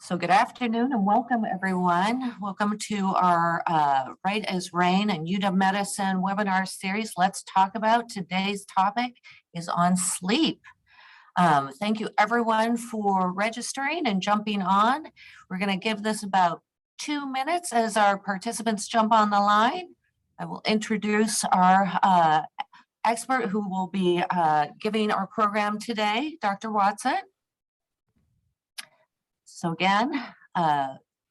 So good afternoon and welcome everyone. Welcome to our Right as Rain and UW Medicine webinar series. Let's talk about today's topic is on sleep. Thank you everyone for registering and jumping on. We're going to give this about 2 minutes as our participants jump on the line. I will introduce our expert who will be giving our program today, Dr. Watson. So again,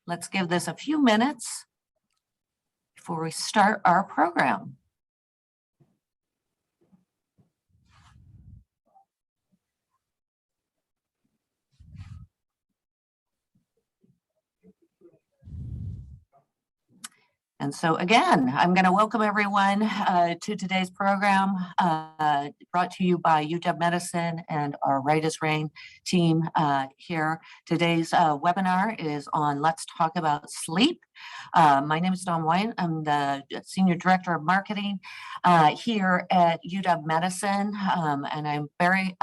let's give this a few minutes before we start our program. And so again, I'm going to welcome everyone to today's program brought to you by UW Medicine and our Right as Rain team here. Today's webinar is on Let's Talk About Sleep. My name is Dawn White. I'm the Senior Director of Marketing here at UW Medicine, and I'm very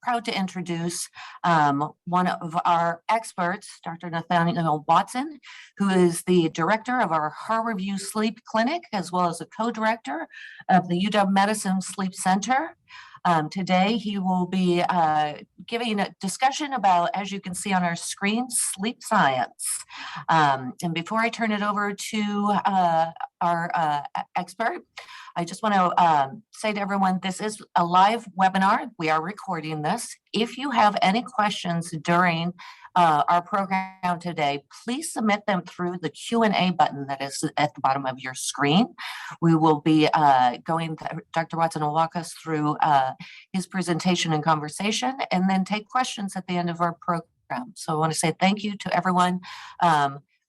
proud to introduce one of our experts, Dr. Nathaniel Watson, who is the director of our Harborview Sleep Clinic, as well as a co-director of the UW Medicine Sleep Center. Today, he will be giving a discussion about, as you can see on our screen, sleep science. And before I turn it over to our expert, I just want to say to everyone, this is a live webinar. We are recording this. If you have any questions during our program today, please submit them through the Q&A button that is at the bottom of your screen. We will be Dr. Watson will walk us through his presentation and conversation, and then take questions at the end of our program. So I want to say thank you to everyone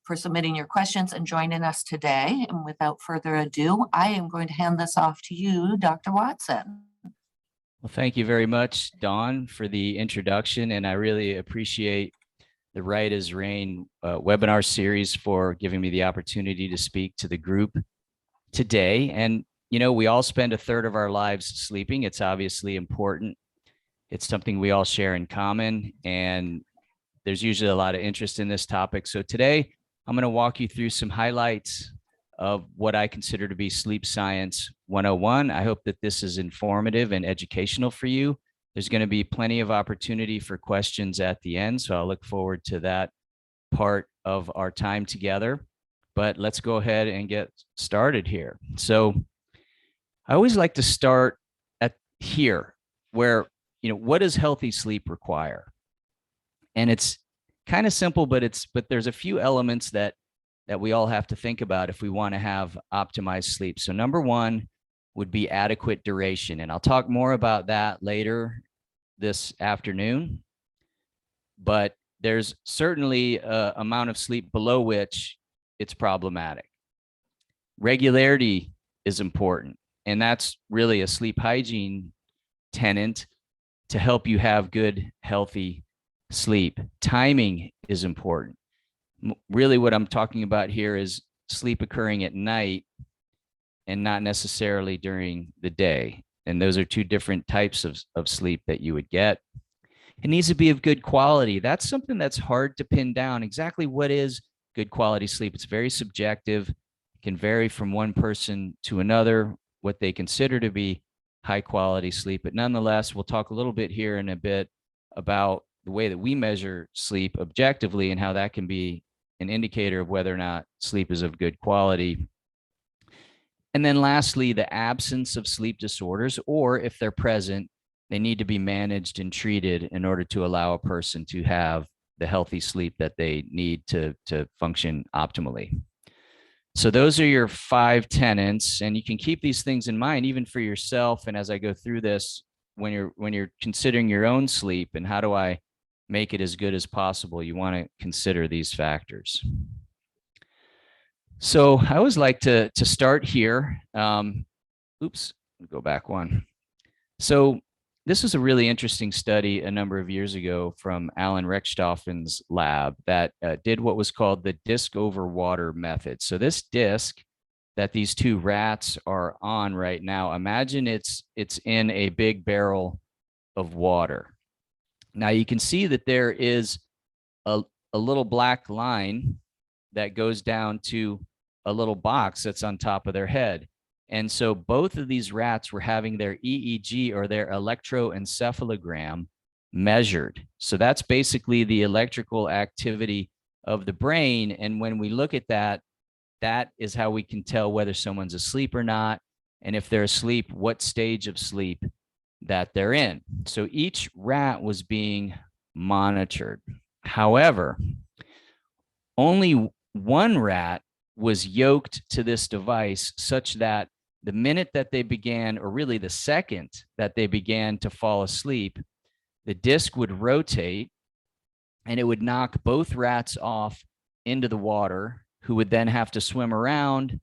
for submitting your questions and joining us today. And without further ado, I am going to hand this off to you, Dr. Watson. Well, thank you very much, Dawn, for the introduction, and I really appreciate the Right as Rain webinar series for giving me the opportunity to speak to the group today. And, you know, we all spend a third of our lives sleeping. It's obviously important. It's something we all share in common, and there's usually a lot of interest in this topic. So today, I'm going to walk you through some highlights of what I consider to be Sleep Science 101. I hope that this is informative and educational for you. There's going to be plenty of opportunity for questions at the end, so I'll look forward to that part of our time together. But let's go ahead and get started here. So I always like to start at here, where, you know, what does healthy sleep require? And it's kind of simple, but there's a few elements that we all have to think about if we want to have optimized sleep. So number one would be adequate duration, and I'll talk more about that later this afternoon. But there's certainly an amount of sleep below which it's problematic. Regularity is important, and that's really a sleep hygiene tenet to help you have good, healthy sleep. Timing is important. Really what I'm talking about here is sleep occurring at night and not necessarily during the day. And those are two different types of sleep that you would get. It needs to be of good quality. That's something that's hard to pin down. Exactly what is good quality sleep? It's very subjective. It can vary from one person to another, what they consider to be high quality sleep. But nonetheless, we'll talk a little bit here in a bit about the way that we measure sleep objectively and how that can be an indicator of whether or not sleep is of good quality. And then lastly, the absence of sleep disorders, or if they're present, they need to be managed and treated in order to allow a person to have the healthy sleep that they need to function optimally. So those are your 5 tenets, and you can keep these things in mind even for yourself. And as I go through this, when you're considering your own sleep and how do I make it as good as possible, you want to consider these factors. So I always like to start here. Oops, go back one. So this is a really interesting study a number of years ago from Alan Rechthoffen's lab that did what was called the disc over water method. So this disc that these two rats are on right now, imagine it's in a big barrel of water. Now you can see that there is a a little black line that goes down to a little box that's on top of their head. And so both of these rats were having their EEG, or their electroencephalogram, measured. So that's basically the electrical activity of the brain. And when we look at that, that is how we can tell whether someone's asleep or not. And if they're asleep, what stage of sleep that they're in. So each rat was being monitored. However, only one rat was yoked to this device such that the minute that they began, or really the second that they began to fall asleep, the disc would rotate and it would knock both rats off into the water, who would then have to swim around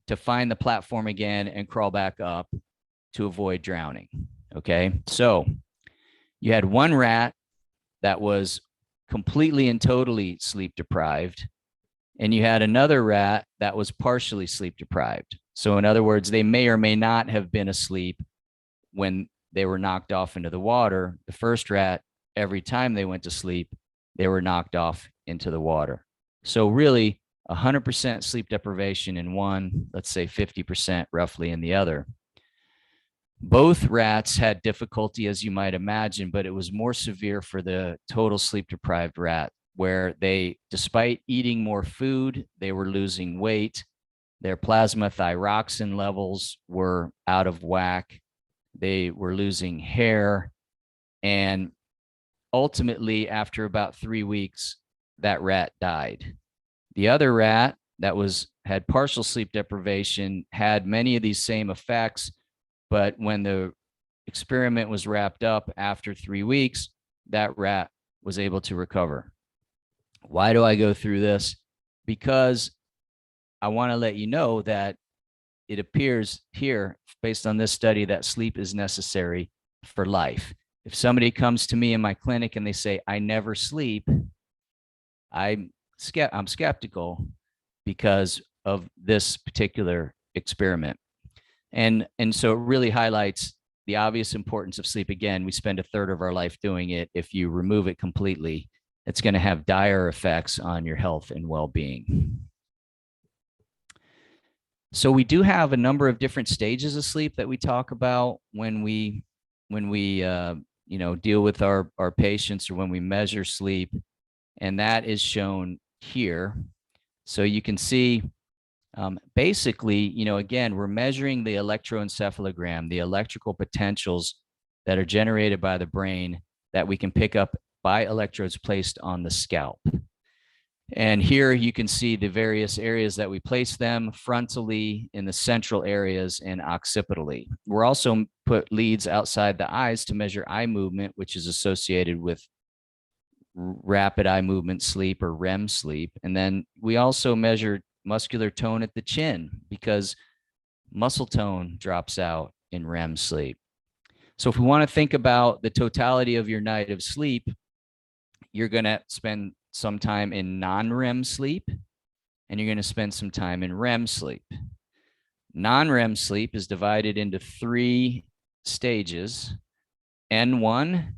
to find the platform again and crawl back up to avoid drowning. Okay, so you had one rat that was completely and totally sleep deprived, and you had another rat that was partially sleep deprived. So in other words, they may or may not have been asleep when they were knocked off into the water. The first rat, every time they went to sleep, they were knocked off into the water. So really 100% sleep deprivation in one, let's say 50% roughly in the other. Both rats had difficulty, as you might imagine, but it was more severe for the total sleep deprived rat, where they, despite eating more food, they were losing weight. Their plasma thyroxine levels were out of whack. They were losing hair. And ultimately, after about 3 weeks, that rat died. The other rat that had partial sleep deprivation had many of these same effects, but when the experiment was wrapped up after 3 weeks, that rat was able to recover. Why do I go through this? Because I want to let you know that it appears here, based on this study, that sleep is necessary for life. If somebody comes to me in my clinic and they say, I never sleep, I'm skeptical because of this particular experiment. And so it really highlights the obvious importance of sleep. Again, we spend a third of our life doing it. If you remove it completely, it's going to have dire effects on your health and well-being. So we do have a number of different stages of sleep that we talk about when we deal with our patients, or when we measure sleep, and that is shown here. So you can see, basically, again, we're measuring the electroencephalogram, the electrical potentials that are generated by the brain that we can pick up by electrodes placed on the scalp. And here you can see the various areas that we place them: frontally, in the central areas, and occipitally. We're also put leads outside the eyes to measure eye movement, which is associated with rapid eye movement sleep, or REM sleep. And then we also measure muscular tone at the chin, because muscle tone drops out in REM sleep. So if we want to think about the totality of your night of sleep, you're going to spend some time in non-REM sleep, and you're going to spend some time in REM sleep. Non-REM sleep is divided into 3 stages: N1,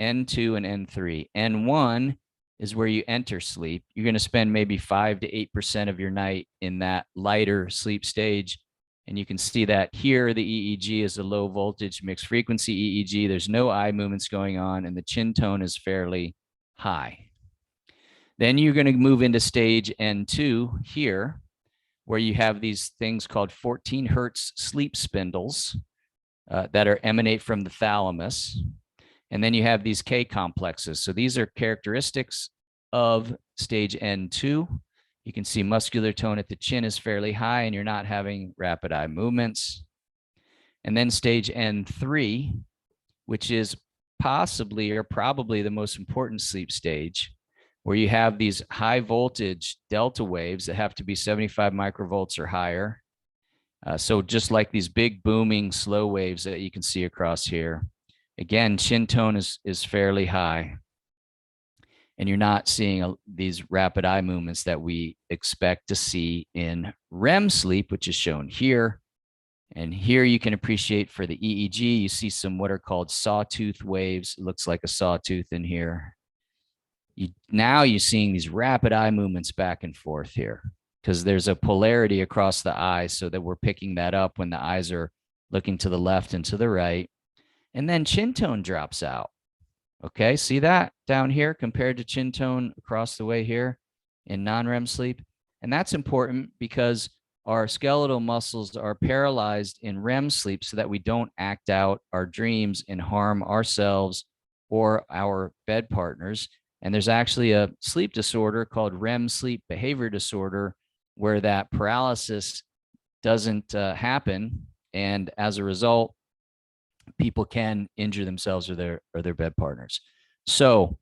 N2, and N3. N1 is where you enter sleep. You're going to spend maybe 5 to 8% of your night in that lighter sleep stage. And you can see that here, the EEG is a low voltage mixed frequency EEG. There's no eye movements going on, and the chin tone is fairly high. Then you're going to move into stage N2 here, where you have these things called 14 hertz sleep spindles that emanate from the thalamus. And then you have these K complexes. So these are characteristics of stage N2. You can see muscular tone at the chin is fairly high, and you're not having rapid eye movements. And then stage N3, which is possibly or probably the most important sleep stage, where you have these high voltage delta waves that have to be 75 microvolts or higher. So just like these big booming slow waves that you can see across here. Again, chin tone is fairly high, and you're not seeing these rapid eye movements that we expect to see in REM sleep, which is shown here. And here you can appreciate for the EEG, you see some what are called sawtooth waves. It looks like a sawtooth in here. Now you're seeing these rapid eye movements back and forth here because there's a polarity across the eyes so that we're picking that up when the eyes are looking to the left and to the right. And then chin tone drops out. Okay, see that down here compared to chin tone across the way here in non-REM sleep? And that's important because our skeletal muscles are paralyzed in REM sleep so that we don't act out our dreams and harm ourselves or our bed partners. And there's actually a sleep disorder called REM sleep behavior disorder where that paralysis doesn't happen. And as a result, people can injure themselves or their bed partners. So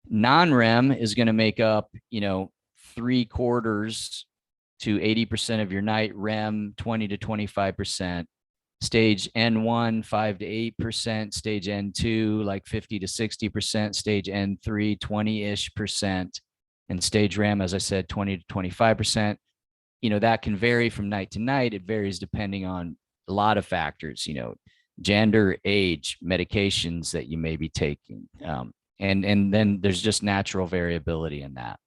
non-REM is going to make up, 3/4 to 80% of your night, REM 20 to 25%, stage N1 5 to 8%, stage N2 like 50 to 60%, stage N3 20-ish%, and stage REM, as I said, 20 to 25%. That can vary from night to night. It varies depending on a lot of factors, gender, age, medications that you may be taking. And then there's just natural variability in that.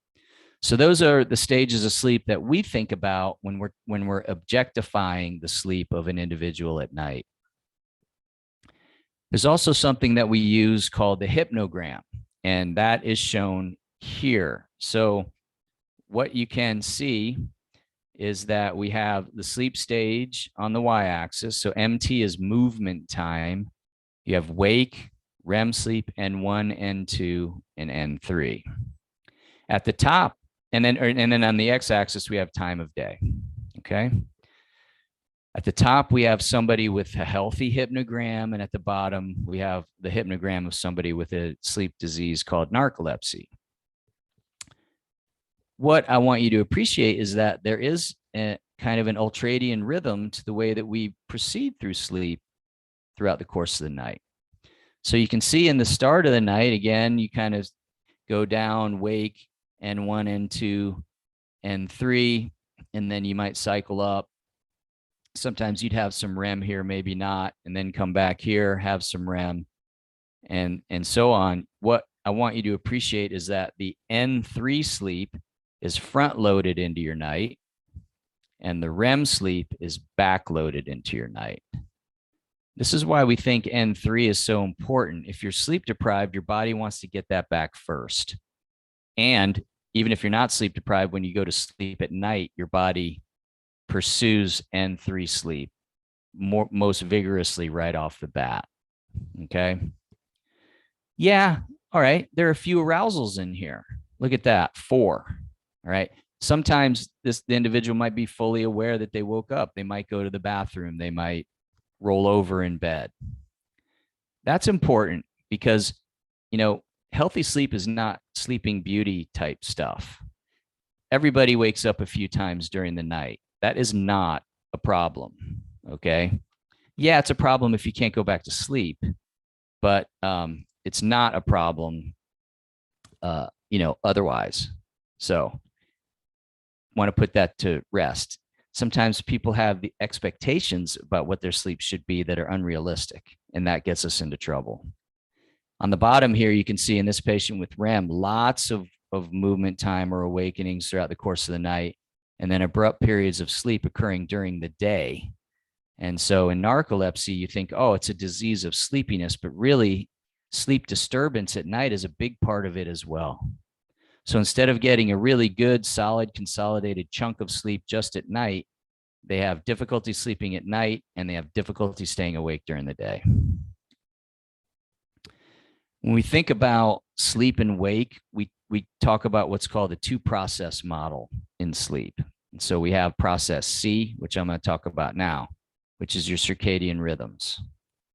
So those are the stages of sleep that we think about when we're objectifying the sleep of an individual at night. There's also something that we use called the hypnogram, and that is shown here. So what you can see is that we have the sleep stage on the y-axis. So MT is movement time. You have wake, REM sleep, N1, N2, and N3. At the top, and then on the x-axis, we have time of day, okay? At the top, we have somebody with a healthy hypnogram, and at the bottom, we have the hypnogram of somebody with a sleep disease called narcolepsy. What I want you to appreciate is that there is a kind of an ultradian rhythm to the way that we proceed through sleep throughout the course of the night. So you can see in the start of the night, again, you kind of go down, wake, N1, N2, N3, and then you might cycle up. Sometimes you'd have some REM here, maybe not, and then come back here, have some REM, and so on. What I want you to appreciate is that the N3 sleep is front loaded into your night, and the REM sleep is back loaded into your night. This is why we think N3 is so important. If you're sleep deprived, your body wants to get that back first. And even if you're not sleep deprived, when you go to sleep at night, your body pursues N3 sleep most vigorously right off the bat. Okay. Yeah. All right. There are a few arousals in here. Look at that. 4. All right. Sometimes the individual might be fully aware that they woke up. They might go to the bathroom. They might roll over in bed. That's important because, healthy sleep is not sleeping beauty type stuff. Everybody wakes up a few times during the night. That is not a problem. Okay. Yeah, it's a problem if you can't go back to sleep, but it's not a problem, otherwise. So want to put that to rest. Sometimes people have the expectations about what their sleep should be that are unrealistic, and that gets us into trouble. On the bottom here, you can see in this patient with REM, lots of movement time or awakenings throughout the course of the night, and then abrupt periods of sleep occurring during the day. And so in narcolepsy, you think, oh, it's a disease of sleepiness, but really sleep disturbance at night is a big part of it as well. So instead of getting a really good, solid, consolidated chunk of sleep just at night, they have difficulty sleeping at night and they have difficulty staying awake during the day. When we think about sleep and wake, we talk about what's called a 2-process model in sleep. And so we have process C, which I'm going to talk about now, which is your circadian rhythms.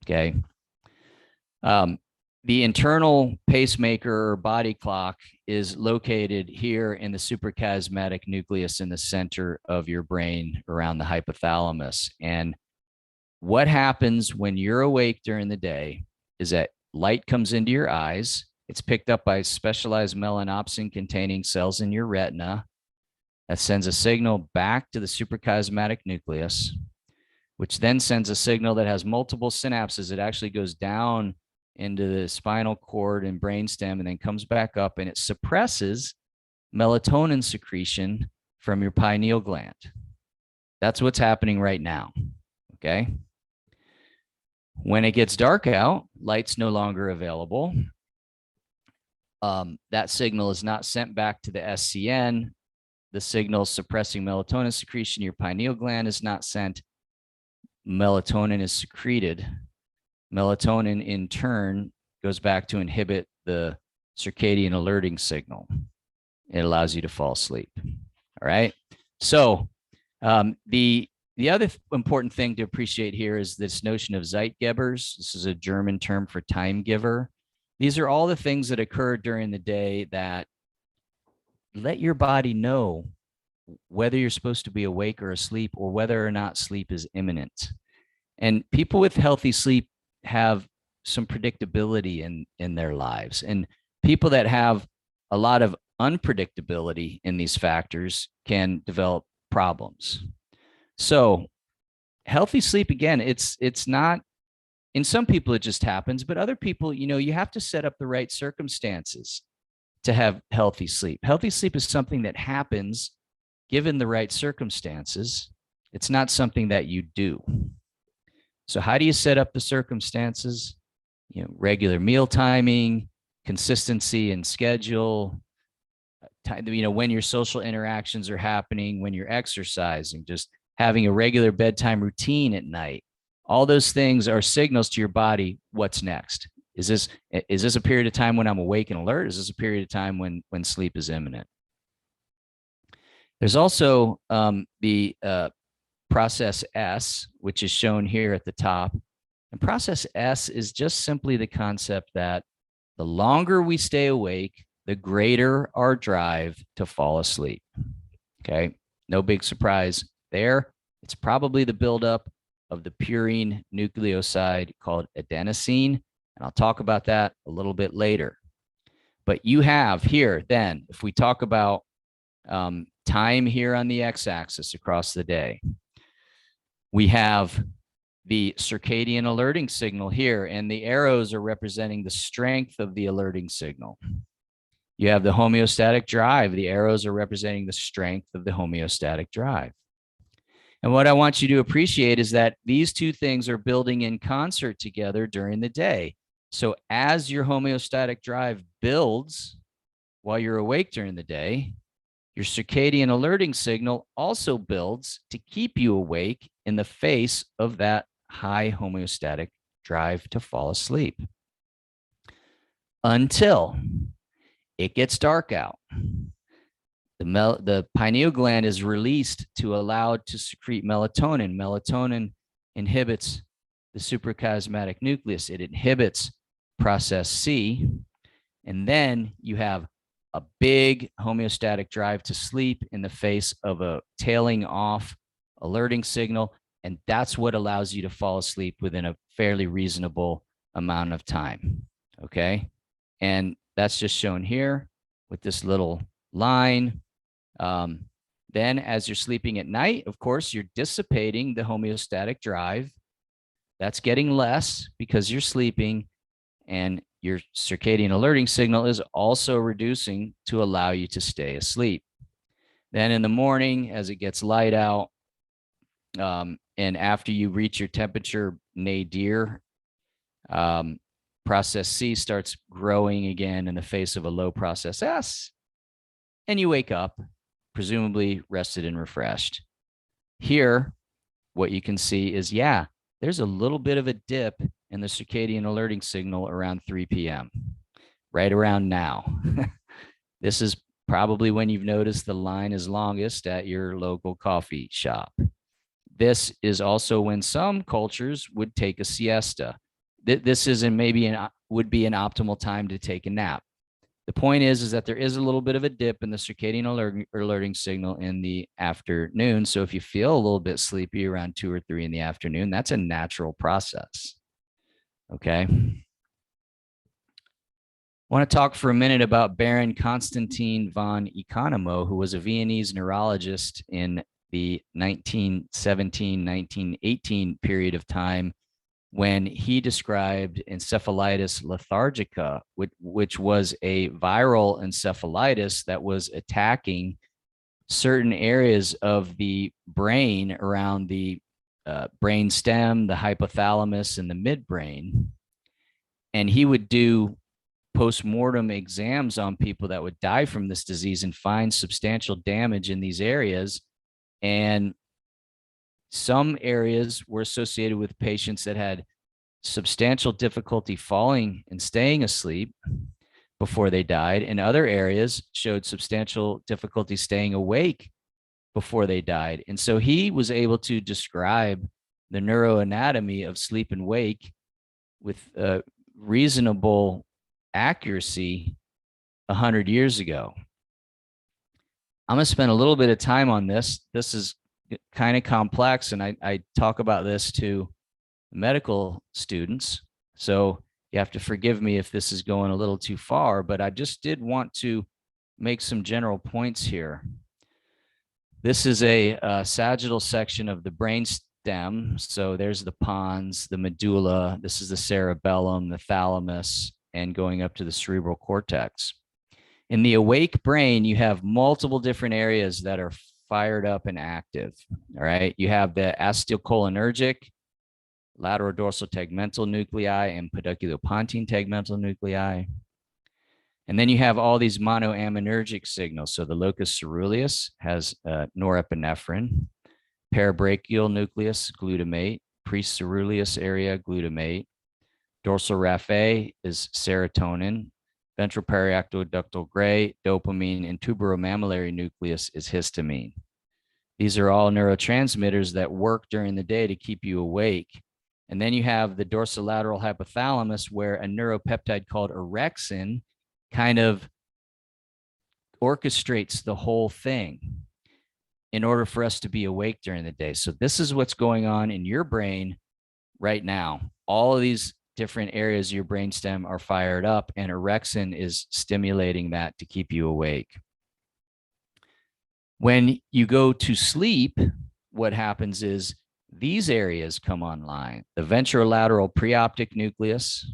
Okay. The internal pacemaker or body clock is located here in the suprachiasmatic nucleus in the center of your brain around the hypothalamus. And what happens when you're awake during the day is that light comes into your eyes. It's picked up by specialized melanopsin containing cells in your retina that sends a signal back to the suprachiasmatic nucleus, which then sends a signal that has multiple synapses. It actually goes down into the spinal cord and brainstem, and then comes back up, and it suppresses melatonin secretion from your pineal gland. That's what's happening right now. Okay. When it gets dark out, light's no longer available. That signal is not sent back to the SCN. The signal suppressing melatonin secretion in your pineal gland is not sent. Melatonin is secreted. Melatonin, in turn, goes back to inhibit the circadian alerting signal. It allows you to fall asleep. All right. So the other important thing to appreciate here is this notion of Zeitgebers. This is a German term for time giver. These are all the things that occur during the day that let your body know whether you're supposed to be awake or asleep, or whether or not sleep is imminent. And people with healthy sleep have some predictability in their lives. And people that have a lot of unpredictability in these factors can develop problems. So healthy sleep, again, it's not, in some people it just happens, but other people, you have to set up the right circumstances to have healthy sleep. Healthy sleep is something that happens given the right circumstances. It's not something that you do. So how do you set up the circumstances? Regular meal timing, consistency in schedule, when your social interactions are happening, when you're exercising, just having a regular bedtime routine at night. All those things are signals to your body. What's next? Is this a period of time when I'm awake and alert? Is this a period of time when sleep is imminent? There's also the process S, which is shown here at the top. And process S is just simply the concept that the longer we stay awake, the greater our drive to fall asleep. Okay, no big surprise there. It's probably the buildup of the purine nucleoside called adenosine. And I'll talk about that a little bit later. But you have here, then, if we talk about time here on the x-axis across the day, we have the circadian alerting signal here, and the arrows are representing the strength of the alerting signal. You have the homeostatic drive. The arrows are representing the strength of the homeostatic drive. And what I want you to appreciate is that these two things are building in concert together during the day. So as your homeostatic drive builds while you're awake during the day, your circadian alerting signal also builds to keep you awake in the face of that high homeostatic drive to fall asleep until it gets dark out. The pineal gland is released to allow it to secrete melatonin. Melatonin inhibits the suprachiasmatic nucleus. It inhibits process C. And then you have a big homeostatic drive to sleep in the face of a tailing off alerting signal. And that's what allows you to fall asleep within a fairly reasonable amount of time. Okay. And that's just shown here with this little line. Then as you're sleeping at night, of course, you're dissipating the homeostatic drive. That's getting less because you're sleeping, and your circadian alerting signal is also reducing to allow you to stay asleep. Then in the morning, as it gets light out, and after you reach your temperature nadir, process C starts growing again in the face of a low process S, and you wake up, presumably rested and refreshed. Here, what you can see is, yeah, there's a little bit of a dip in the circadian alerting signal around 3 p.m., right around now. This is probably when you've noticed the line is longest at your local coffee shop. This is also when some cultures would take a siesta. This isn't would be an optimal time to take a nap. The point is that there is a little bit of a dip in the circadian alerting signal in the afternoon. So if you feel a little bit sleepy around 2 or 3 in the afternoon, that's a natural process. Okay. I want to talk for a minute about Baron Constantin von Economo, who was a Viennese neurologist in the 1917-1918 period of time when he described encephalitis lethargica, which was a viral encephalitis that was attacking certain areas of the brain around the brain stem, the hypothalamus, and the midbrain. And he would do post-mortem exams on people that would die from this disease and find substantial damage in these areas. And some areas were associated with patients that had substantial difficulty falling and staying asleep before they died, and other areas showed substantial difficulty staying awake before they died. And so he was able to describe the neuroanatomy of sleep and wake with reasonable accuracy 100 years ago. I'm going to spend a little bit of time on this. This is kind of complex, and I talk about this to medical students. So you have to forgive me if this is going a little too far, but I just did want to make some general points here. This is a sagittal section of the brain stem. So there's the pons, the medulla. This is the cerebellum, the thalamus, and going up to the cerebral cortex. In the awake brain, you have multiple different areas that are fired up and active. All right. You have the acetylcholinergic, lateral dorsal tegmental nuclei, and pedunculopontine tegmental nuclei. And then you have all these monoaminergic signals. So the locus ceruleus has norepinephrine, parabrachial nucleus, glutamate, preceruleus area, glutamate, dorsal raphe is serotonin, ventral periaqueductal gray, dopamine, and tuberomammillary nucleus is histamine. These are all neurotransmitters that work during the day to keep you awake. And then you have the dorsolateral hypothalamus, where a neuropeptide called orexin kind of orchestrates the whole thing in order for us to be awake during the day. So this is what's going on in your brain right now. All of these different areas of your brainstem are fired up, and orexin is stimulating that to keep you awake. When you go to sleep, what happens is these areas come online: the ventrolateral preoptic nucleus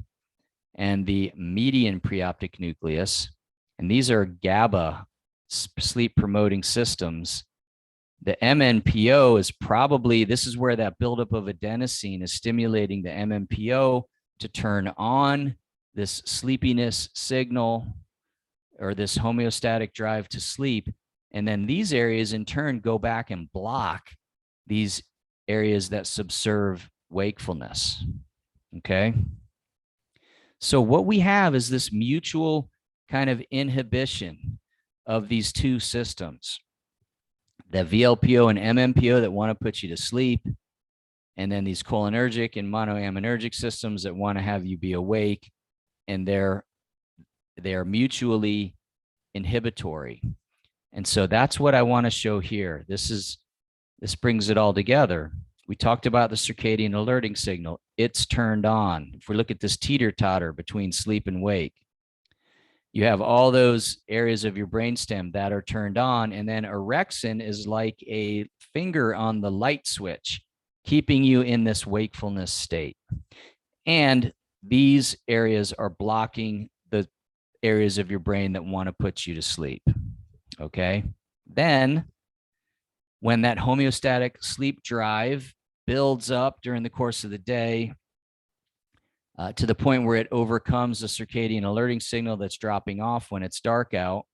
and the median preoptic nucleus. And these are GABA sleep promoting systems. The MNPO is probably, this is where that buildup of adenosine is stimulating the MNPO to turn on this sleepiness signal or this homeostatic drive to sleep. And then these areas in turn go back and block these areas that subserve wakefulness. Okay. So what we have is this mutual kind of inhibition of these two systems, the VLPO and MMPO that want to put you to sleep, and then these cholinergic and monoaminergic systems that want to have you be awake, and they're mutually inhibitory. And so that's what I want to show here. This brings it all together. We talked about the circadian alerting signal. It's turned on. If we look at this teeter-totter between sleep and wake, you have all those areas of your brainstem that are turned on, and then orexin is like a finger on the light switch, keeping you in this wakefulness state. And these areas are blocking the areas of your brain that want to put you to sleep. Okay. Then when that homeostatic sleep drive builds up during the course of the day to the point where it overcomes the circadian alerting signal that's dropping off when it's dark out,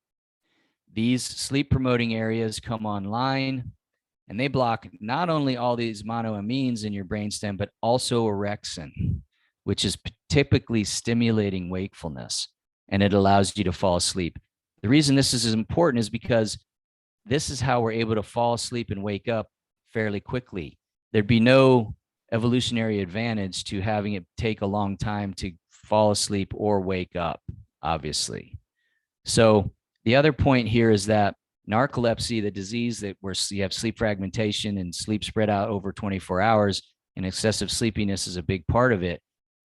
these sleep promoting areas come online, and they block not only all these monoamines in your brainstem, but also orexin, which is typically stimulating wakefulness, and it allows you to fall asleep. The reason this is important is because this is how we're able to fall asleep and wake up fairly quickly. There'd be no evolutionary advantage to having it take a long time to fall asleep or wake up, obviously. So the other point here is that narcolepsy, the disease that where you have sleep fragmentation and sleep spread out over 24 hours, and excessive sleepiness is a big part of it.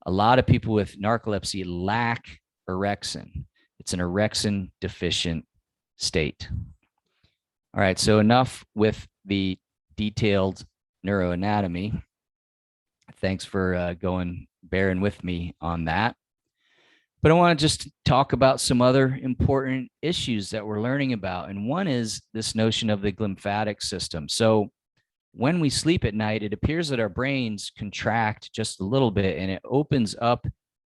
A lot of people with narcolepsy lack orexin. It's an orexin deficient state. All right, so enough with the detailed neuroanatomy. Thanks for bearing with me on that. But I want to just talk about some other important issues that we're learning about. And one is this notion of the glymphatic system. So when we sleep at night, it appears that our brains contract just a little bit, and it opens up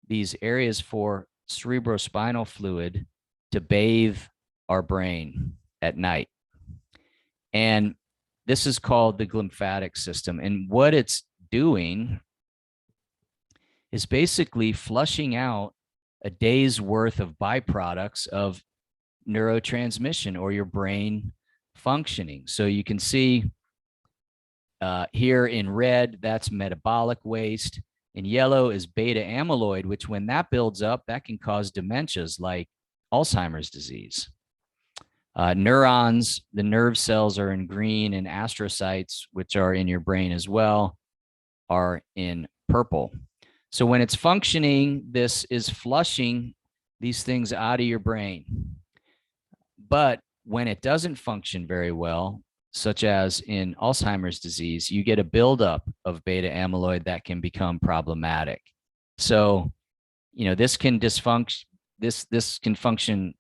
these areas for cerebrospinal fluid to bathe our brain at night. And this is called the glymphatic system. And what it's doing is basically flushing out a day's worth of byproducts of neurotransmission or your brain functioning. So you can see here in red, that's metabolic waste. In yellow is beta amyloid, which when that builds up, that can cause dementias like Alzheimer's disease. Neurons, the nerve cells are in green, and astrocytes, which are in your brain as well, are in purple. So when it's functioning, this is flushing these things out of your brain. But when it doesn't function very well, such as in Alzheimer's disease, you get a buildup of beta amyloid that can become problematic. So, this can dysfunction. This can function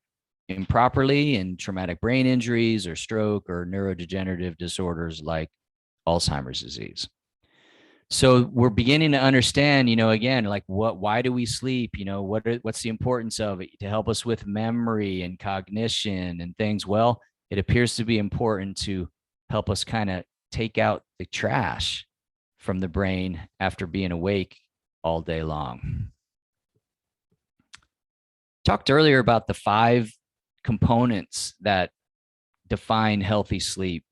improperly in traumatic brain injuries or stroke or neurodegenerative disorders like Alzheimer's disease. So we're beginning to understand, again, like why do we sleep? What's the importance of it to help us with memory and cognition and things? Well, it appears to be important to help us kind of take out the trash from the brain after being awake all day long. Talked earlier about the 5 components that define healthy sleep.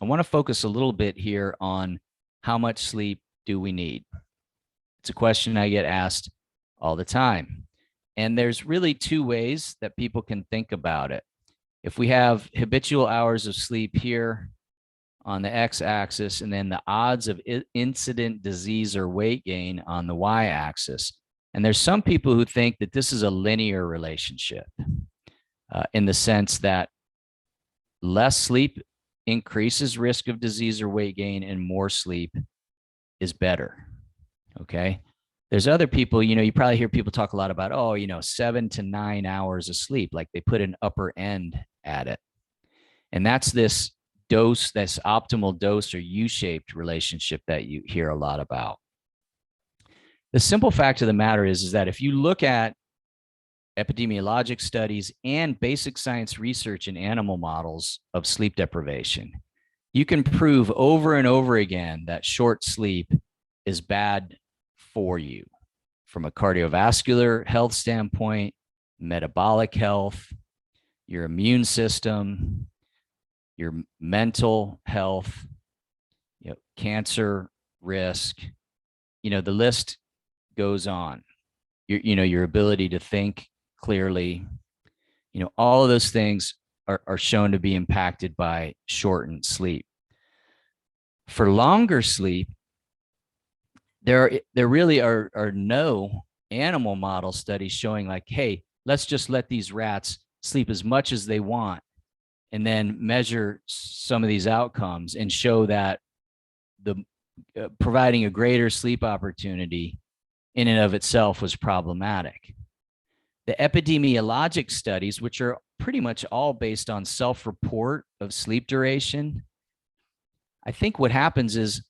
I want to focus a little bit here on how much sleep do we need? It's a question I get asked all the time. And there's really 2 ways that people can think about it. If we have habitual hours of sleep here on the x-axis, and then the odds of incident disease or weight gain on the y-axis. And there's some people who think that this is a linear relationship in the sense that less sleep increases risk of disease or weight gain, and more sleep is better. Okay. There's other people, you probably hear people talk a lot about, 7 to 9 hours of sleep, like they put an upper end at it. And that's this optimal dose or U-shaped relationship that you hear a lot about. The simple fact of the matter is that if you look at epidemiologic studies and basic science research in animal models of sleep deprivation, you can prove over and over again that short sleep is bad for you from a cardiovascular health standpoint, metabolic health, your immune system, your mental health, cancer risk, the list goes on. Your ability to think clearly, all of those things are shown to be impacted by shortened sleep. For longer sleep, there really are no animal model studies showing like, hey, let's just let these rats sleep as much as they want and then measure some of these outcomes and show that the providing a greater sleep opportunity in and of itself was problematic. The epidemiologic studies, which are pretty much all based on self-report of sleep duration, I think what happens is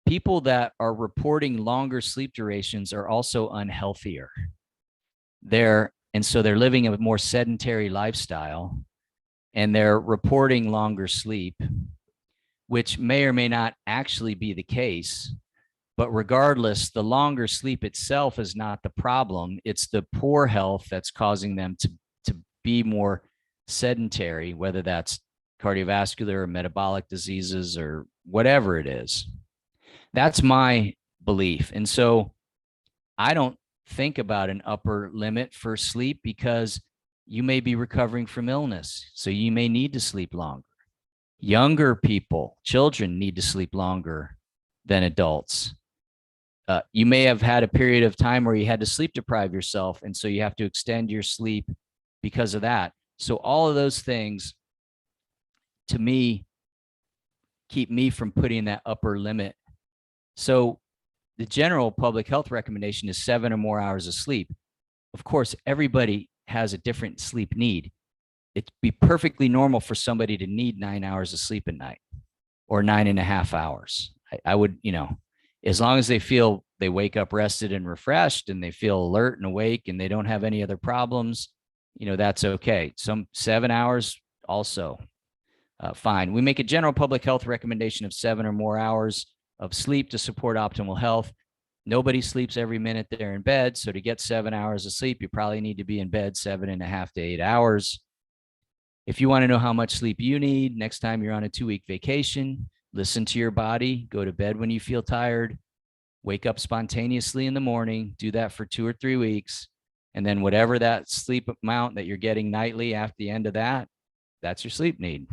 people that are reporting longer sleep durations are also unhealthier. So they're living a more sedentary lifestyle, and they're reporting longer sleep, which may or may not actually be the case. But regardless, the longer sleep itself is not the problem. It's the poor health that's causing them to be more sedentary, whether that's cardiovascular or metabolic diseases or whatever it is. That's my belief. And so I don't think about an upper limit for sleep because you may be recovering from illness, so you may need to sleep longer. Younger people, children, need to sleep longer than adults. You may have had a period of time where you had to sleep deprive yourself, and so you have to extend your sleep because of that. So all of those things, to me, keep me from putting that upper limit. So the general public health recommendation is 7 or more hours of sleep. Of course, everybody has a different sleep need. It'd be perfectly normal for somebody to need 9 hours of sleep at night or 9.5 hours. I would, as long as they feel they wake up rested and refreshed and they feel alert and awake and they don't have any other problems, that's okay. Some 7 hours also fine. We make a general public health recommendation of 7 or more hours of sleep to support optimal health. Nobody sleeps every minute they're in bed. So to get 7 hours of sleep, you probably need to be in bed 7.5 to 8 hours. If you want to know how much sleep you need, next time you're on a 2-week vacation, listen to your body, go to bed when you feel tired, wake up spontaneously in the morning, do that for 2 or 3 weeks. And then whatever that sleep amount that you're getting nightly after the end of that, that's your sleep need.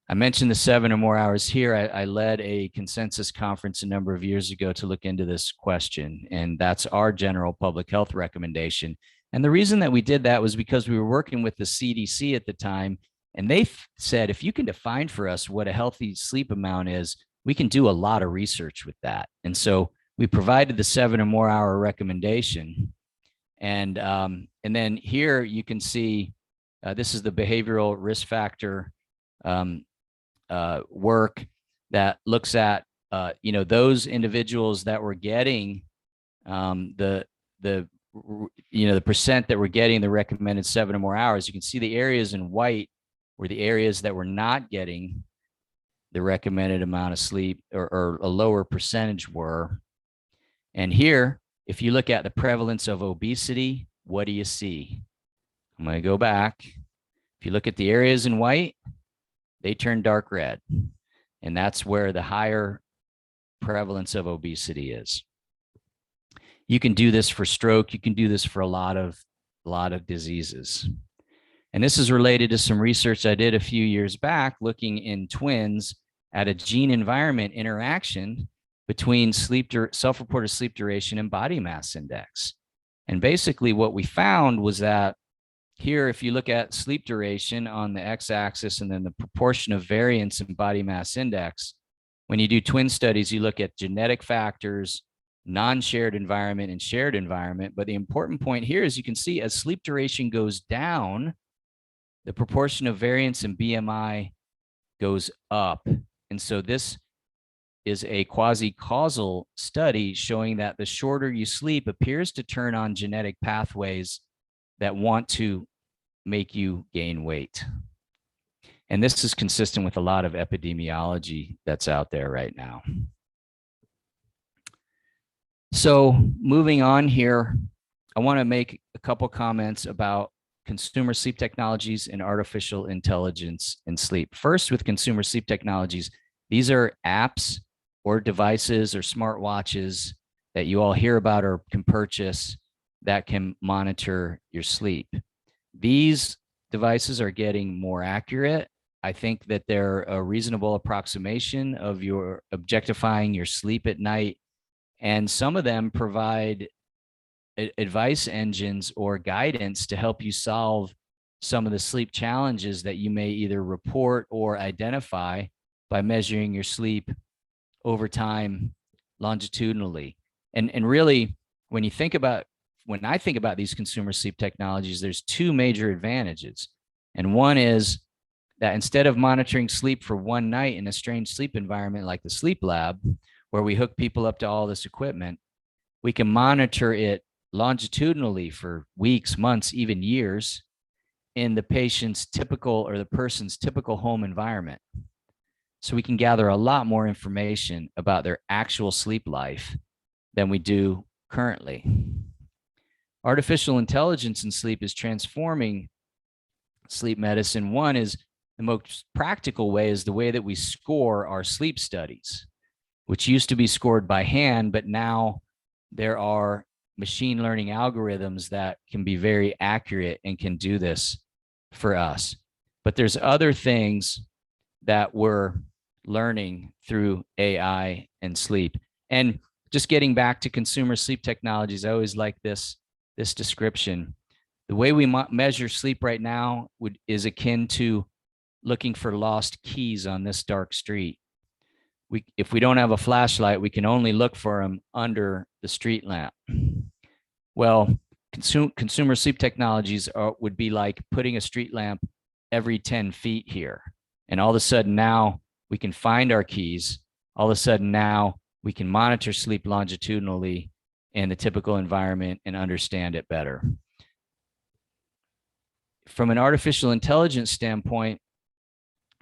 I mentioned the 7 or more hours here. I led a consensus conference a number of years ago to look into this question, and that's our general public health recommendation. And the reason that we did that was because we were working with the CDC at the time, and they said, if you can define for us what a healthy sleep amount is, we can do a lot of research with that. And so we provided the 7 or more hour recommendation. And then here you can see, this is the behavioral risk factor work that looks at those individuals that were getting the percent that were getting the recommended 7 or more hours. You can see the areas in white were the areas that were not getting the recommended amount of sleep, or a lower percentage were. And here, if you look at the prevalence of obesity, what do you see? I'm going to go back. If you look at the areas in white, they turn dark red. And that's where the higher prevalence of obesity is. You can do this for stroke. You can do this for a lot of diseases. And this is related to some research I did a few years back, looking in twins at a gene environment interaction between self-reported sleep duration and body mass index. And basically what we found was that here, if you look at sleep duration on the x-axis and then the proportion of variance in body mass index, when you do twin studies, you look at genetic factors, non-shared environment, and shared environment. But the important point here is you can see as sleep duration goes down, the proportion of variance in BMI goes up. And so this is a quasi-causal study showing that the shorter you sleep appears to turn on genetic pathways that want to make you gain weight. And this is consistent with a lot of epidemiology that's out there right now. So moving on here, I want to make a couple comments about consumer sleep technologies and artificial intelligence in sleep. First, with consumer sleep technologies, these are apps or devices or smartwatches that you all hear about or can purchase that can monitor your sleep. These devices are getting more accurate. I think that they're a reasonable approximation of your objectifying your sleep at night. And some of them provide advice engines or guidance to help you solve some of the sleep challenges that you may either report or identify by measuring your sleep over time longitudinally. And really, when I think about these consumer sleep technologies, there's two major advantages. And one is that instead of monitoring sleep for one night in a strange sleep environment like the sleep lab, where we hook people up to all this equipment, we can monitor it longitudinally for weeks, months, even years in the patient's typical or the person's typical home environment. So we can gather a lot more information about their actual sleep life than we do currently. Artificial intelligence in sleep is transforming sleep medicine. One is the most practical way is the way that we score our sleep studies, which used to be scored by hand, but now there are machine learning algorithms that can be very accurate and can do this for us. But there's other things that we're learning through AI and sleep. And just getting back to consumer sleep technologies, I always like this description. The way we measure sleep right now is akin to looking for lost keys on this dark street. if we don't have a flashlight, we can only look for them under the street lamp. Well, consumer sleep technologies would be like putting a street lamp every 10 feet here. And all of a sudden now we can find our keys. All of a sudden now we can monitor sleep longitudinally in the typical environment and understand it better. From an artificial intelligence standpoint,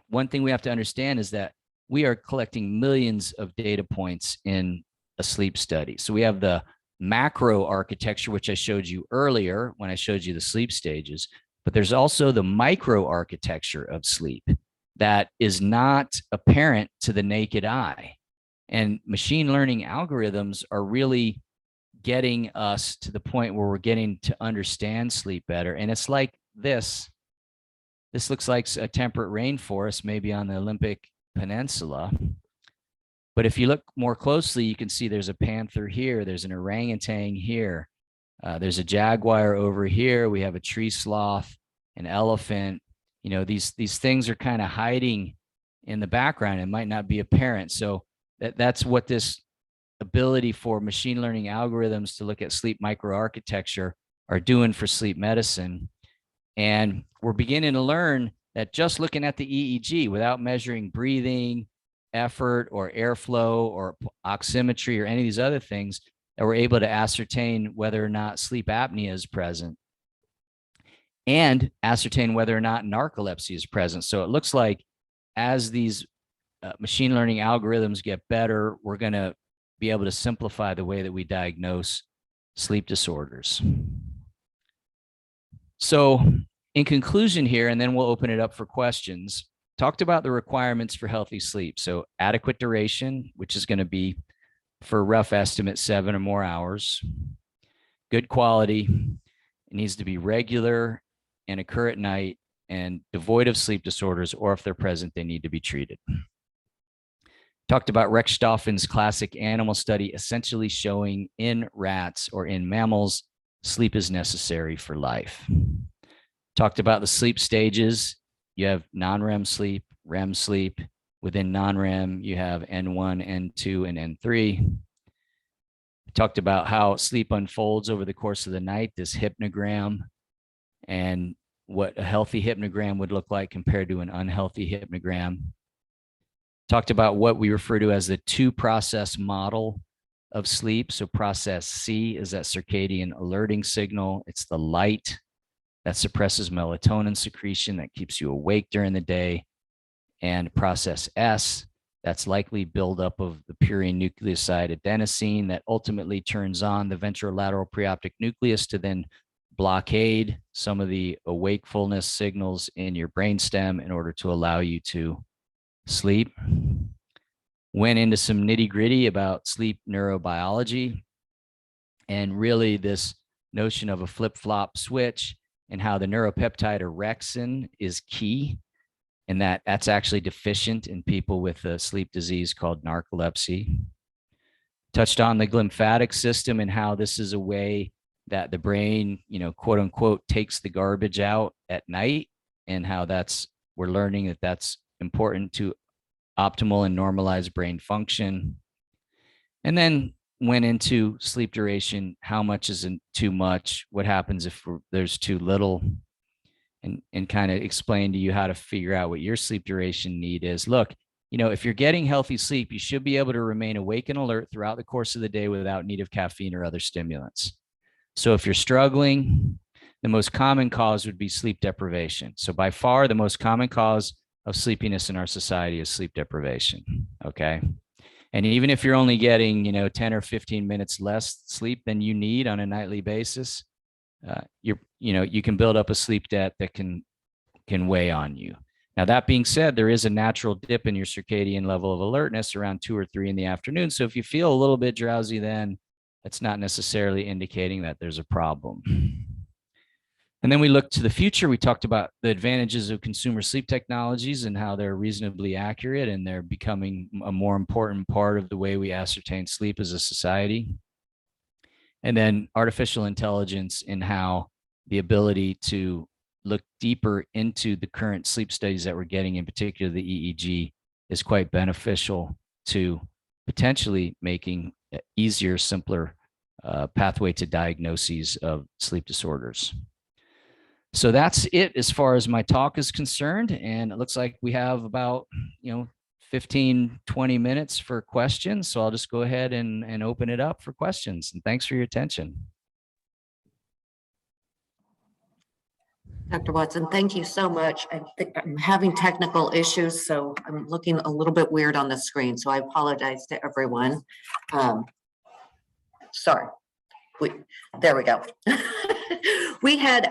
one thing we have to understand is that we are collecting millions of data points in a sleep study. So we have the macro architecture, which I showed you earlier when I showed you the sleep stages, but there's also the micro architecture of sleep that is not apparent to the naked eye. And machine learning algorithms are really getting us to the point where we're getting to understand sleep better. And it's like this. This looks like a temperate rainforest, maybe on the Olympic Peninsula. But if you look more closely, you can see there's a panther here. There's an orangutan here. There's a jaguar over here. We have a tree sloth, an elephant. You know, these things are kind of hiding in the background. It might not be apparent. So that's what this ability for machine learning algorithms to look at sleep microarchitecture are doing for sleep medicine. And we're beginning to learn that just looking at the EEG without measuring breathing, effort, or airflow, or oximetry, or any of these other things, that we're able to ascertain whether or not sleep apnea is present and ascertain whether or not narcolepsy is present. So it looks like as these machine learning algorithms get better, we're going to be able to simplify the way that we diagnose sleep disorders. So in conclusion here, and then we'll open it up for questions, talked about the requirements for healthy sleep. So adequate duration, which is going to be, for a rough estimate, 7 or more hours. Good quality. It needs to be regular and occur at night and devoid of sleep disorders, or if they're present, they need to be treated. Talked about Rex Stoffin's classic animal study, essentially showing in rats or in mammals, sleep is necessary for life. Talked about the sleep stages. You have non-REM sleep, REM sleep. Within non-REM, you have N1, N2, and N3. Talked about how sleep unfolds over the course of the night, this hypnogram, and what a healthy hypnogram would look like compared to an unhealthy hypnogram. Talked about what we refer to as the 2-process model of sleep. So process C is that circadian alerting signal. It's the light that suppresses melatonin secretion that keeps you awake during the day. And process S, that's likely buildup of the purine nucleoside adenosine that ultimately turns on the ventrolateral preoptic nucleus to then blockade some of the awakefulness signals in your brainstem in order to allow you to sleep. Went into some nitty-gritty about sleep neurobiology and really this notion of a flip-flop switch and how the neuropeptide orexin is key, and that's actually deficient in people with a sleep disease called narcolepsy. Touched on the glymphatic system and how this is a way that the brain, quote unquote, takes the garbage out at night, and how we're learning that that's important to optimal and normalized brain function. And then went into sleep duration, how much isn't too much, what happens if there's too little, and kind of explain to you how to figure out what your sleep duration need is. Look, if you're getting healthy sleep, you should be able to remain awake and alert throughout the course of the day without need of caffeine or other stimulants. So if you're struggling, the most common cause would be sleep deprivation. So by far, the most common cause of sleepiness in our society is sleep deprivation. Okay. And even if you're only getting, 10 or 15 minutes less sleep than you need on a nightly basis, you can build up a sleep debt that can weigh on you. Now, that being said, there is a natural dip in your circadian level of alertness around 2 or 3 in the afternoon. So if you feel a little bit drowsy, then that's not necessarily indicating that there's a problem. And then we looked to the future. We talked about the advantages of consumer sleep technologies and how they're reasonably accurate, and they're becoming a more important part of the way we ascertain sleep as a society. And then artificial intelligence and how the ability to look deeper into the current sleep studies that we're getting, in particular the EEG, is quite beneficial to potentially making easier, simpler pathway to diagnoses of sleep disorders. So that's it as far as my talk is concerned. And it looks like we have about, 15, 20 minutes for questions. So I'll just go ahead and open it up for questions. And thanks for your attention. Dr. Watson, thank you so much. I think I'm having technical issues, so I'm looking a little bit weird on the screen, so I apologize to everyone. Sorry. There we go. We had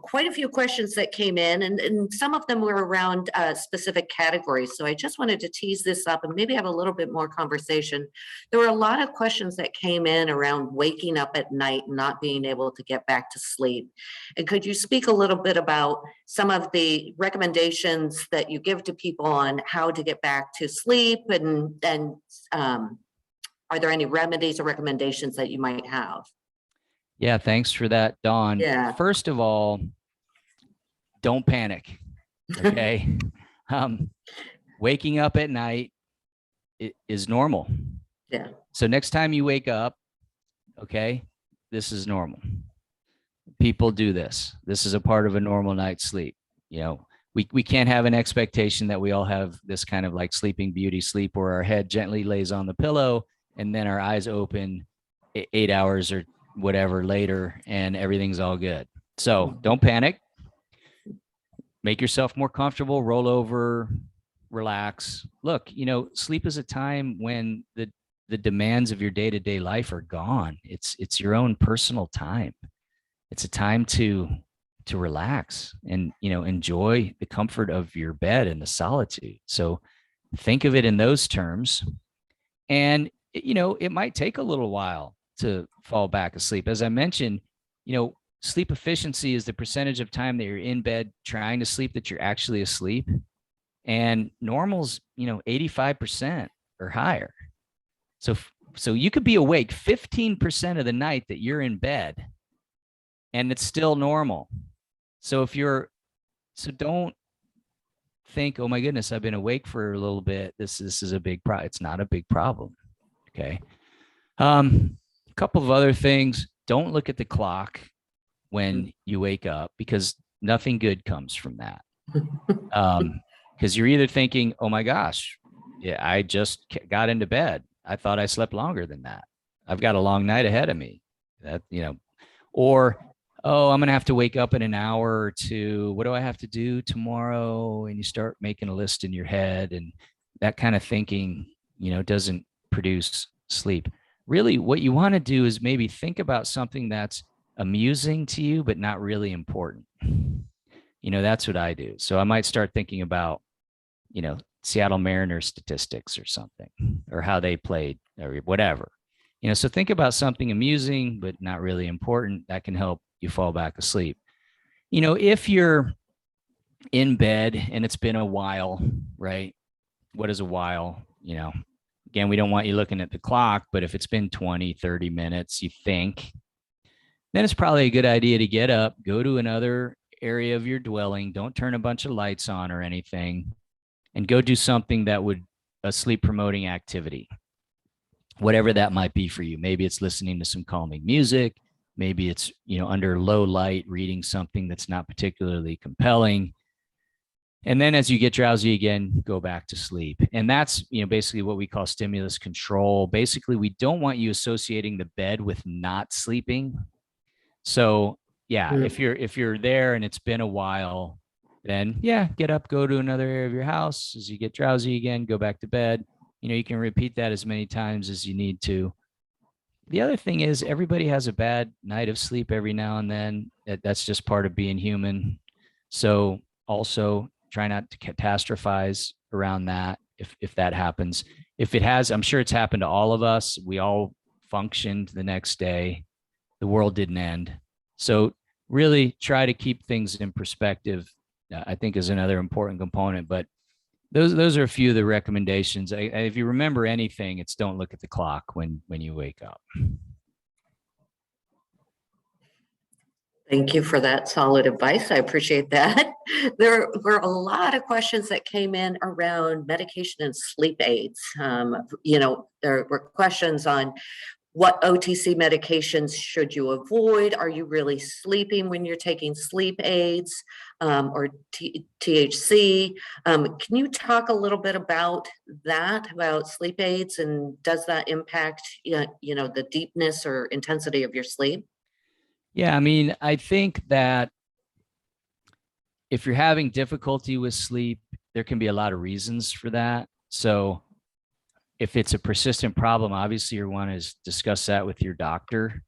quite a few questions that came in, and some of them were around specific categories. So I just wanted to tease this up and maybe have a little bit more conversation. There were a lot of questions that came in around waking up at night and not being able to get back to sleep. And could you speak a little bit about some of the recommendations that you give to people on how to get back to sleep, and are there any remedies or recommendations that you might have? Yeah, thanks for that, Dawn. Yeah. First of all, don't panic, okay? Waking up at night is normal. Yeah. So next time you wake up, okay, this is normal. People do this. This is a part of a normal night's sleep. We can't have an expectation that we all have this kind of like Sleeping Beauty sleep where our head gently lays on the pillow and then our eyes open 8 hours or whatever later and everything's all good. So don't panic. Make yourself more comfortable, roll over, relax. Look, sleep is a time when the demands of your day-to-day life are gone. It's your own personal time. It's a time to relax and enjoy the comfort of your bed and the solitude. So think of it in those terms. And it might take a little while to fall back asleep. As I mentioned, sleep efficiency is the percentage of time that you're in bed trying to sleep that you're actually asleep. And normal's, 85% or higher. So you could be awake 15% of the night that you're in bed and it's still normal. So don't think, oh my goodness, I've been awake for a little bit. This is a big problem. It's not a big problem. Okay. Couple of other things. Don't look at the clock when you wake up because nothing good comes from that. Because you're either thinking, oh my gosh, yeah, I just got into bed. I thought I slept longer than that. I've got a long night ahead of me. Or, oh, I'm going to have to wake up in an hour or two. What do I have to do tomorrow? And you start making a list in your head, and that kind of thinking, doesn't produce sleep. Really, what you want to do is maybe think about something that's amusing to you, but not really important. That's what I do. So I might start thinking about, Seattle Mariners statistics or something, or how they played or whatever. So think about something amusing, but not really important. That can help you fall back asleep. If you're in bed and it's been a while, right? What is a while? Again, we don't want you looking at the clock, but if it's been 20, 30 minutes, you think, then it's probably a good idea to get up, go to another area of your dwelling. Don't turn a bunch of lights on or anything, and go do something that would a sleep promoting activity, whatever that might be for you. Maybe it's listening to some calming music. Maybe it's, under low light, reading something that's not particularly compelling. And then as you get drowsy again, go back to sleep. And that's, basically what we call stimulus control. Basically, we don't want you associating the bed with not sleeping. So yeah, if you're there and it's been a while, then yeah, get up, go to another area of your house. As you get drowsy again, go back to bed. You can repeat that as many times as you need to. The other thing is everybody has a bad night of sleep every now and then. That's just part of being human. So also try not to catastrophize around that if that happens. If it has, I'm sure it's happened to all of us. We all functioned the next day. The world didn't end. So really try to keep things in perspective, I think, is another important component. But those are a few of the recommendations. If you remember anything, it's don't look at the clock when you wake up. Thank you for that solid advice. I appreciate that. There were a lot of questions that came in around medication and sleep aids. There were questions on what OTC medications should you avoid? Are you really sleeping when you're taking sleep aids, or THC? Can you talk a little bit about that, about sleep aids, and does that impact, the deepness or intensity of your sleep? Yeah, I mean, I think that if you're having difficulty with sleep, there can be a lot of reasons for that. So if it's a persistent problem, obviously you want to discuss that with your doctor.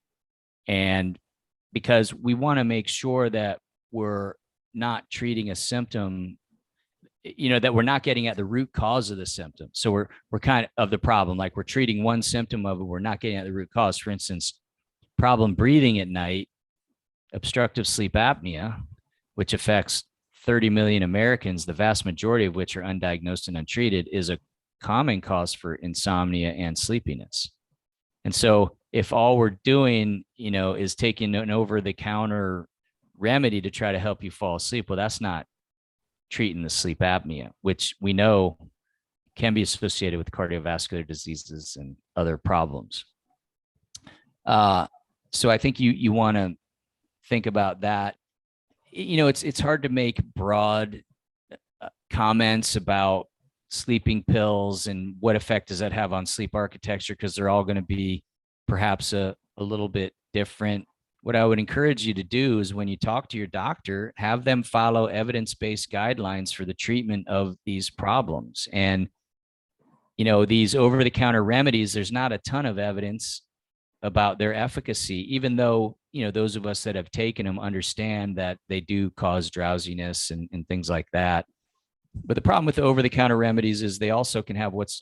And because we want to make sure that we're not treating a symptom, that we're not getting at the root cause of the symptom. So we're kind of the problem, like we're treating one symptom of it, we're not getting at the root cause. For instance, problem breathing at night, obstructive sleep apnea, which affects 30 million Americans, the vast majority of which are undiagnosed and untreated, is a common cause for insomnia and sleepiness. And so if all we're doing, is taking an over-the-counter remedy to try to help you fall asleep, well, that's not treating the sleep apnea, which we know can be associated with cardiovascular diseases and other problems. So I think you want to think about that. It's hard to make broad comments about sleeping pills and what effect does that have on sleep architecture, because they're all going to be perhaps a little bit different. What I would encourage you to do is when you talk to your doctor, have them follow evidence-based guidelines for the treatment of these problems. And, these over-the-counter remedies, there's not a ton of evidence about their efficacy, even though, those of us that have taken them understand that they do cause drowsiness and things like that. But the problem with over-the-counter remedies is they also can have what's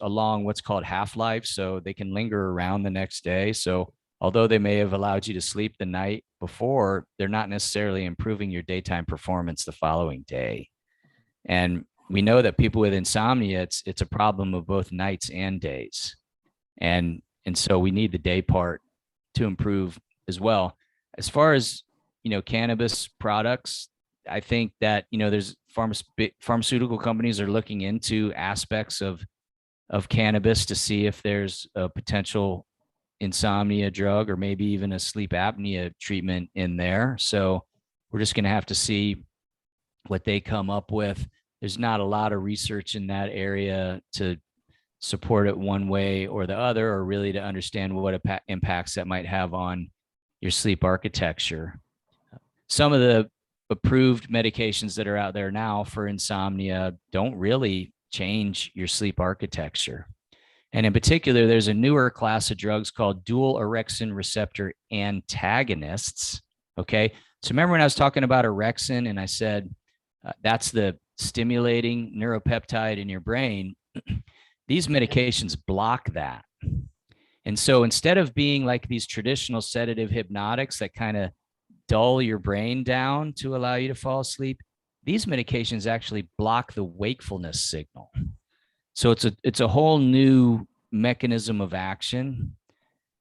called half-life, so they can linger around the next day. So although they may have allowed you to sleep the night before, they're not necessarily improving your daytime performance the following day. And we know that people with insomnia, it's a problem of both nights and days. And so we need the day part to improve as well. As far as, cannabis products, I think that, there's pharmaceutical companies are looking into aspects of cannabis to see if there's a potential insomnia drug or maybe even a sleep apnea treatment in there. So we're just going to have to see what they come up with. There's not a lot of research in that area to support it one way or the other, or really to understand what impacts that might have on your sleep architecture. Some of the approved medications that are out there now for insomnia don't really change your sleep architecture. And in particular, there's a newer class of drugs called dual orexin receptor antagonists. Okay. So remember when I was talking about orexin and I said that's the stimulating neuropeptide in your brain? These medications block that. And so instead of being like these traditional sedative hypnotics that kind of dull your brain down to allow you to fall asleep, these medications actually block the wakefulness signal. So it's a whole new mechanism of action.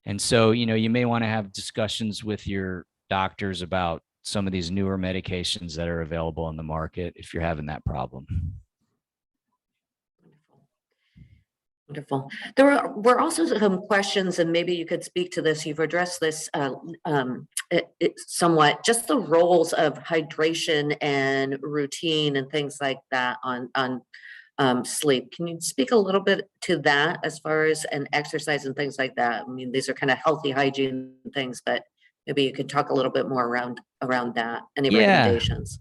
And so, you may want to have discussions with your doctors about some of these newer medications that are available on the market if you're having that problem. Wonderful. There were also some questions, and maybe you could speak to this. You've addressed this somewhat, just the roles of hydration and routine and things like that on sleep. Can you speak a little bit to that as far as an exercise and things like that? I mean, these are kind of healthy hygiene things, but maybe you could talk a little bit more around that. Any recommendations?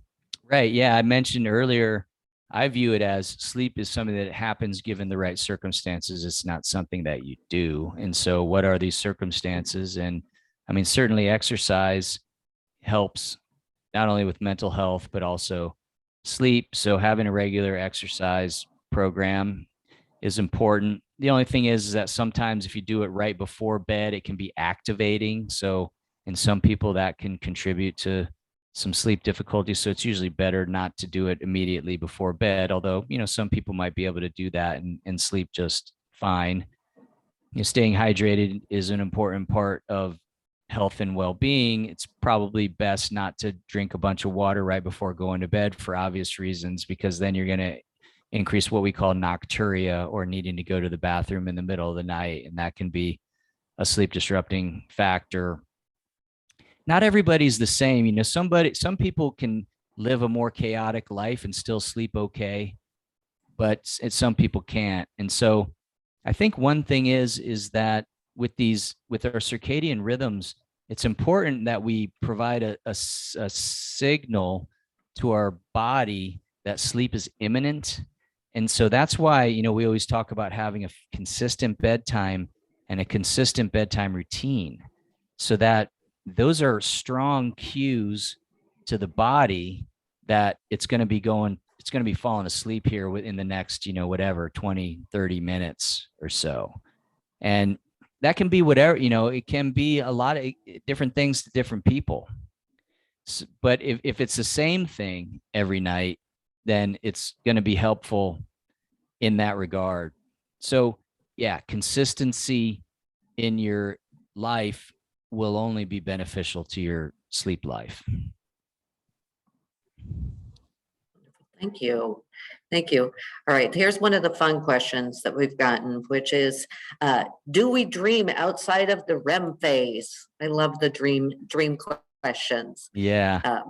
Right. Yeah. I mentioned earlier, I view it as sleep is something that happens given the right circumstances. It's not something that you do. And so what are these circumstances? And I mean, certainly exercise helps not only with mental health, but also sleep. So having a regular exercise program is important. The only thing is that sometimes if you do it right before bed, it can be activating. So in some people that can contribute to some sleep difficulties. So it's usually better not to do it immediately before bed, although, some people might be able to do that and sleep just fine. Staying hydrated is an important part of health and well-being, it's probably best not to drink a bunch of water right before going to bed for obvious reasons, because then you're going to increase what we call nocturia, or needing to go to the bathroom in the middle of the night. And that can be a sleep disrupting factor. Not everybody's the same. Some people can live a more chaotic life and still sleep okay, but some people can't. And so I think one thing is that with our circadian rhythms, it's important that we provide a signal to our body that sleep is imminent. And so that's why, we always talk about having a consistent bedtime and a consistent bedtime routine, so that those are strong cues to the body that it's going to be falling asleep here within the next, 20, 30 minutes or so. And that can be whatever, it can be a lot of different things to different people. But if it's the same thing every night, then it's going to be helpful in that regard. So yeah, consistency in your life will only be beneficial to your sleep life. Thank you. Thank you. All right, here's one of the fun questions that we've gotten, which is, do we dream outside of the REM phase? I love the dream questions. Yeah,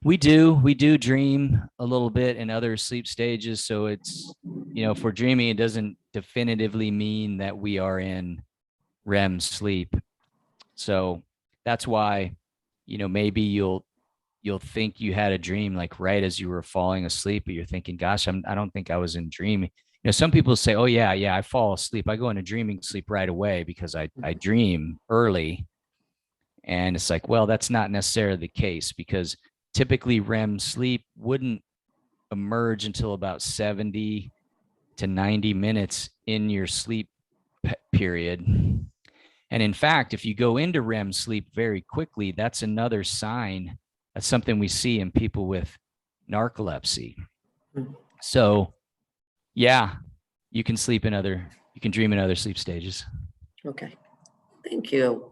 we do dream a little bit in other sleep stages. So it's, if we're dreaming, it doesn't definitively mean that we are in REM sleep. So that's why, maybe you'll think you had a dream like right as you were falling asleep, but you're thinking, gosh, I don't think I was in dream. Some people say, oh yeah, I fall asleep. I go into dreaming sleep right away because I dream early. And it's like, well, that's not necessarily the case, because typically REM sleep wouldn't emerge until about 70 to 90 minutes in your sleep period. And in fact, if you go into REM sleep very quickly, that's another sign. That's something we see in people with narcolepsy. So yeah, you can dream in other sleep stages. Okay, thank you.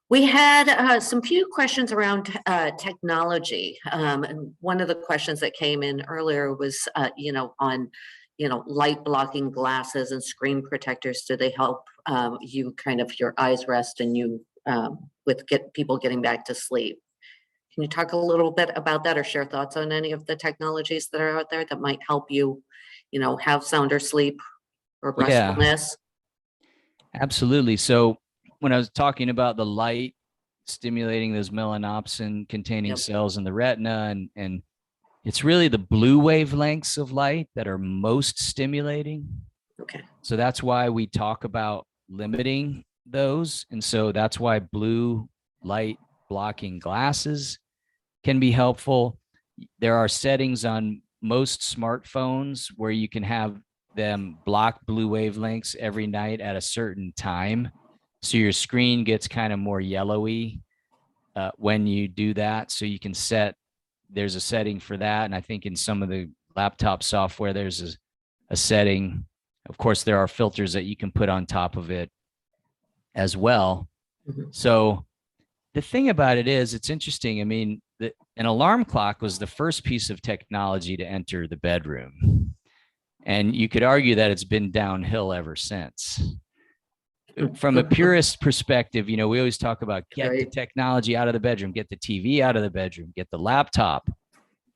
We had some few questions around technology. And one of the questions that came in earlier was, on light blocking glasses and screen protectors. Do they help you kind of your eyes rest and you with people getting back to sleep? Can you talk a little bit about that, or share thoughts on any of the technologies that are out there that might help you, have sounder sleep or restfulness? Yeah, absolutely. So when I was talking about the light stimulating those melanopsin containing cells in the retina, and it's really the blue wavelengths of light that are most stimulating. Okay. So that's why we talk about limiting those. And so that's why blue light blocking glasses can be helpful. There are settings on most smartphones where you can have them block blue wavelengths every night at a certain time. So your screen gets kind of more yellowy when you do that. So you can there's a setting for that. And I think in some of the laptop software, there's a setting. Of course, there are filters that you can put on top of it as well. Mm-hmm. So the thing about it is, it's interesting. I mean, an alarm clock was the first piece of technology to enter the bedroom. And you could argue that it's been downhill ever since. From a purist perspective, we always talk about get the technology out of the bedroom, get the TV out of the bedroom, get the laptop,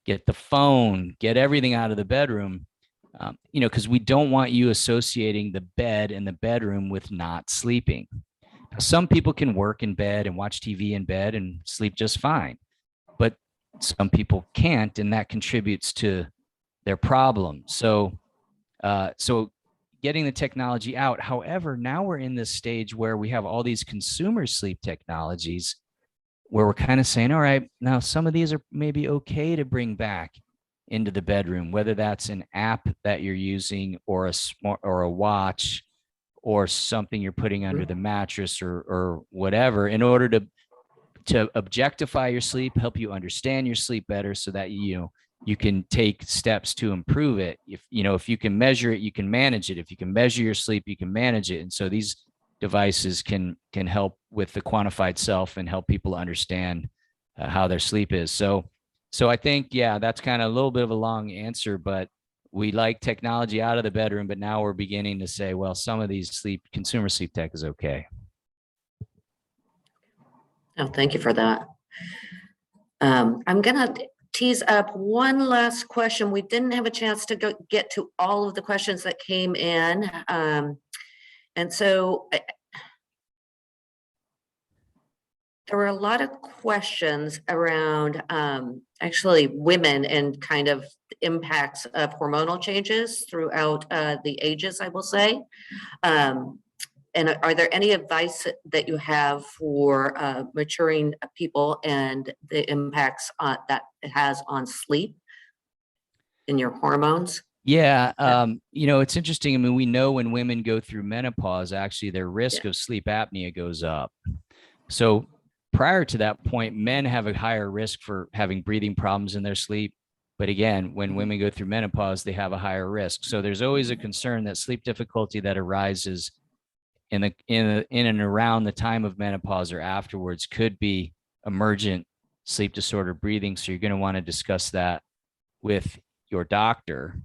get the phone, get everything out of the bedroom, because we don't want you associating the bed and the bedroom with not sleeping. Some people can work in bed and watch TV in bed and sleep just fine, but some people can't, and that contributes to their problem. So getting the technology out. However, now we're in this stage where we have all these consumer sleep technologies where we're kind of saying, all right, now some of these are maybe okay to bring back into the bedroom, whether that's an app that you're using or a watch or something you're putting under the mattress or whatever, in order to objectify your sleep, help you understand your sleep better, so that you can take steps to improve it. If you can measure it, you can manage it. If you can measure your sleep, you can manage it. And so these devices can help with the quantified self and help people understand how their sleep is. So I think, yeah, that's kind of a little bit of a long answer, but we like technology out of the bedroom, but now we're beginning to say, well, some of these consumer sleep tech is okay. Oh, thank you for that. I'm gonna tease up one last question. We didn't have a chance to get to all of the questions that came in. And so there were a lot of questions around actually women and kind of impacts of hormonal changes throughout the ages, I will say. And are there any advice that you have for maturing people and the impacts that it has on sleep and your hormones? Yeah, it's interesting. I mean, we know when women go through menopause, actually their risk of sleep apnea goes up. So prior to that point, men have a higher risk for having breathing problems in their sleep. But again, when women go through menopause, they have a higher risk. So there's always a concern that sleep difficulty that arises in and around the time of menopause or afterwards could be emergent sleep disorder breathing. So you're going to want to discuss that with your doctor.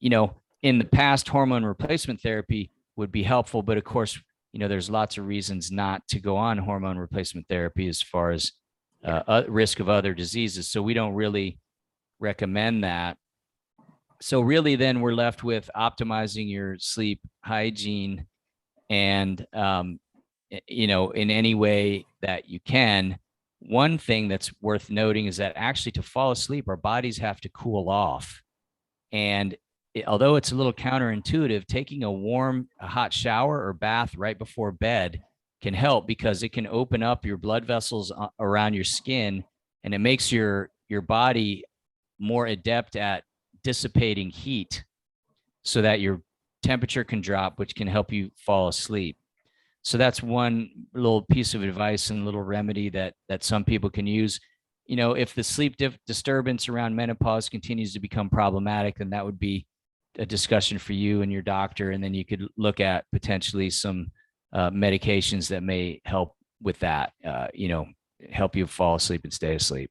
In the past, hormone replacement therapy would be helpful, but of course, there's lots of reasons not to go on hormone replacement therapy as far as risk of other diseases. So we don't really recommend that. So really then we're left with optimizing your sleep hygiene and, in any way that you can. One thing that's worth noting is that actually to fall asleep, our bodies have to cool off. And although it's a little counterintuitive, taking a hot shower or bath right before bed can help because it can open up your blood vessels around your skin, and it makes your body more adept at dissipating heat so that your temperature can drop, which can help you fall asleep. So that's one little piece of advice and little remedy that some people can use. If the sleep disturbance around menopause continues to become problematic, then that would be a discussion for you and your doctor. And then you could look at potentially some medications that may help with that, help you fall asleep and stay asleep.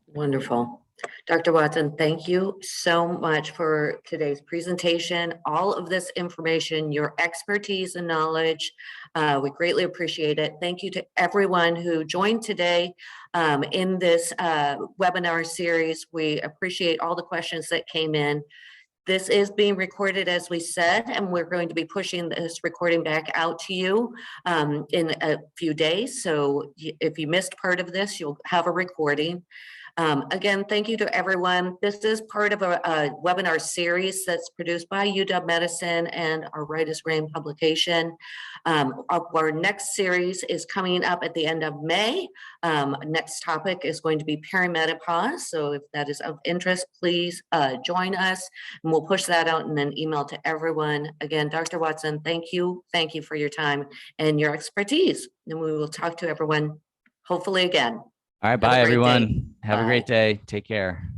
Wonderful. Dr. Watson, thank you so much for today's presentation, all of this information, your expertise and knowledge. We greatly appreciate it. Thank you to everyone who joined today in this webinar series. We appreciate all the questions that came in. This is being recorded, as we said, and we're going to be pushing this recording back out to you in a few days. So if you missed part of this, you'll have a recording. Again, thank you to everyone. This is part of a webinar series that's produced by UW Medicine and our Right is Rain publication. Our next series is coming up at the end of May. Next topic is going to be perimenopause. So if that is of interest, please join us, and we'll push that out in an email to everyone. Again, Dr. Watson, thank you. Thank you for your time and your expertise. And we will talk to everyone hopefully again. All right. Bye, everyone. Have a great day. Take care.